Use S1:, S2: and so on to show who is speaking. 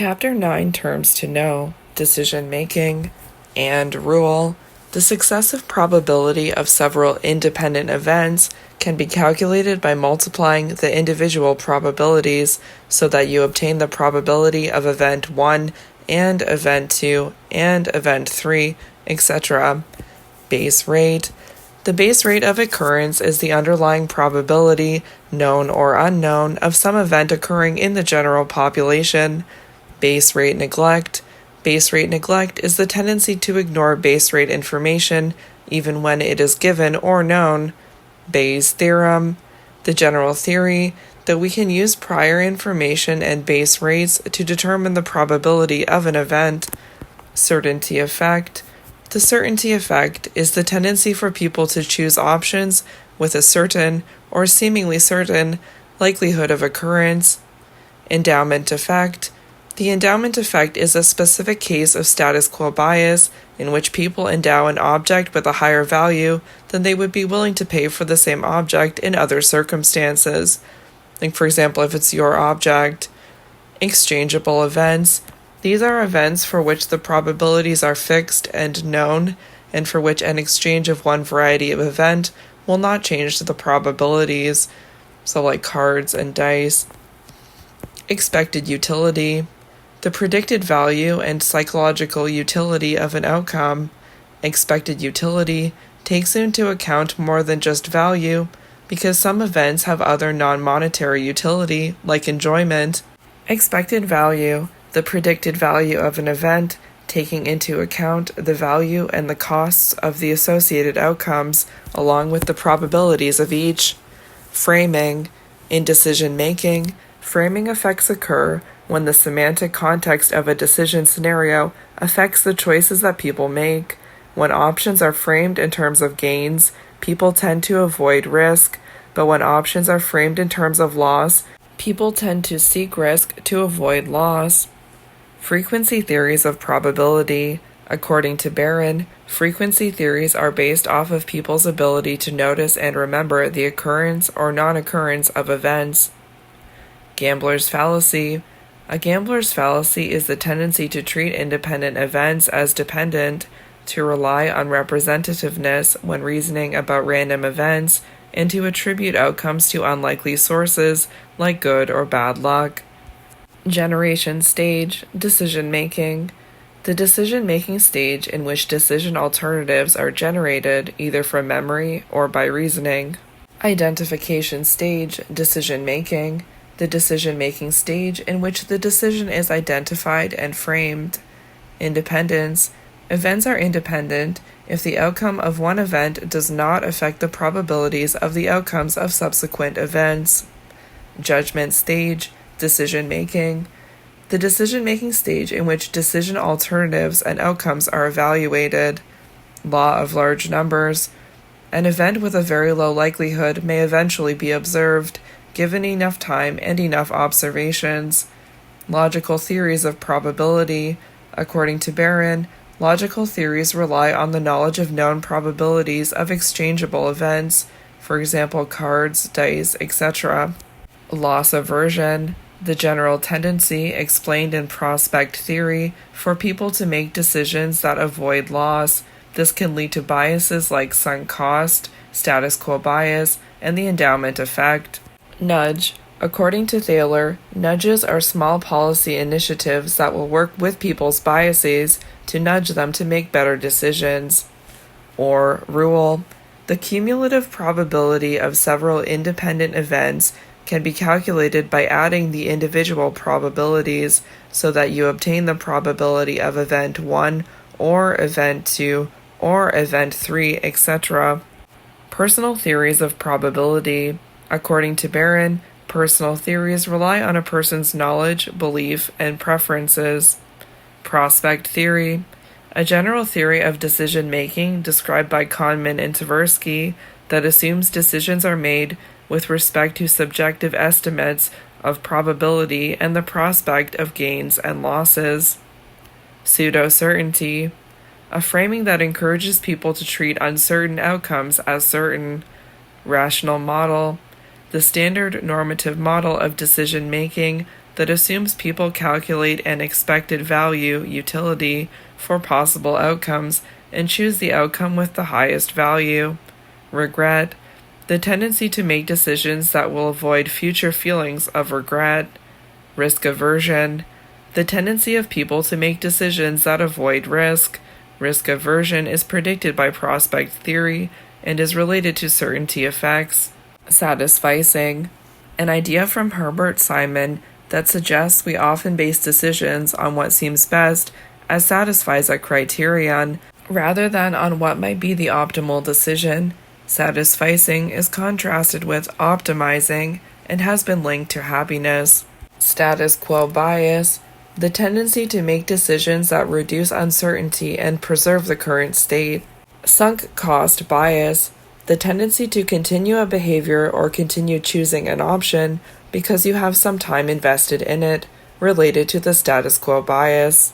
S1: Chapter 9 terms to know, decision making, and rule. The successive probability of several independent events can be calculated by multiplying the individual probabilities so that you obtain the probability of event 1 and event 2 and event 3, etc. Base rate. The base rate of occurrence is the underlying probability, known or unknown, of some event occurring in the general population. Base rate neglect. Base rate neglect is the tendency to ignore base rate information, even when it is given or known. Bayes' theorem. The general theory that we can use prior information and base rates to determine the probability of an event. Certainty effect. The certainty effect is the tendency for people to choose options with a certain, or seemingly certain, likelihood of occurrence. Endowment effect. The endowment effect is a specific case of status quo bias in which people endow an object with a higher value than they would be willing to pay for the same object in other circumstances. Like, for example, if it's your object. Exchangeable events. These are events for which the probabilities are fixed and known, and for which an exchange of one variety of event will not change the probabilities, so like cards and dice. Expected utility. The predicted value and psychological utility of an outcome. Expected utility takes into account more than just value, because some events have other non-monetary utility, like enjoyment. Expected value. The predicted value of an event, taking into account the value and the costs of the associated outcomes, along with the probabilities of each. Framing. In decision-making, framing effects occur when the semantic context of a decision scenario affects the choices that people make. When options are framed in terms of gains, people tend to avoid risk, but when options are framed in terms of loss, people tend to seek risk to avoid loss. Frequency theories of probability. According to Barron, frequency theories are based off of people's ability to notice and remember the occurrence or non-occurrence of events. Gambler's fallacy. A gambler's fallacy is the tendency to treat independent events as dependent, to rely on representativeness when reasoning about random events, and to attribute outcomes to unlikely sources like good or bad luck. Generation stage, decision-making. The decision-making stage in which decision alternatives are generated either from memory or by reasoning. Identification stage, decision-making. The decision-making stage in which the decision is identified and framed. Independence. Events are independent if the outcome of one event does not affect the probabilities of the outcomes of subsequent events. Judgment stage, decision-making. The decision-making stage in which decision alternatives and outcomes are evaluated. Law of large numbers. An event with a very low likelihood may eventually be observed, given enough time and enough observations. Logical theories of probability. According to Barron, logical theories rely on the knowledge of known probabilities of exchangeable events, for example cards, dice, etc. Loss aversion. The general tendency, explained in prospect theory, for people to make decisions that avoid loss. This can lead to biases like sunk cost, status quo bias, and the endowment effect. Nudge. According to Thaler, nudges are small policy initiatives that will work with people's biases to nudge them to make better decisions. Or rule. The cumulative probability of several independent events can be calculated by adding the individual probabilities so that you obtain the probability of event 1 or event 2 or event 3, etc. Personal theories of probability. According to Barron, personal theories rely on a person's knowledge, belief, and preferences. Prospect theory. A general theory of decision-making described by Kahneman and Tversky that assumes decisions are made with respect to subjective estimates of probability and the prospect of gains and losses. Pseudo-certainty. A framing that encourages people to treat uncertain outcomes as certain. Rational model. The standard normative model of decision-making that assumes people calculate an expected value utility for possible outcomes and choose the outcome with the highest value. Regret, the tendency to make decisions that will avoid future feelings of regret. Risk aversion, the tendency of people to make decisions that avoid risk. Risk aversion is predicted by prospect theory and is related to certainty effects. Satisficing, an idea from Herbert Simon that suggests we often base decisions on what seems best as satisfies a criterion, rather than on what might be the optimal decision. Satisficing is contrasted with optimizing and has been linked to happiness. Status quo bias, the tendency to make decisions that reduce uncertainty and preserve the current state. Sunk cost bias, the tendency to continue a behavior or continue choosing an option because you have some time invested in it, related to the status quo bias.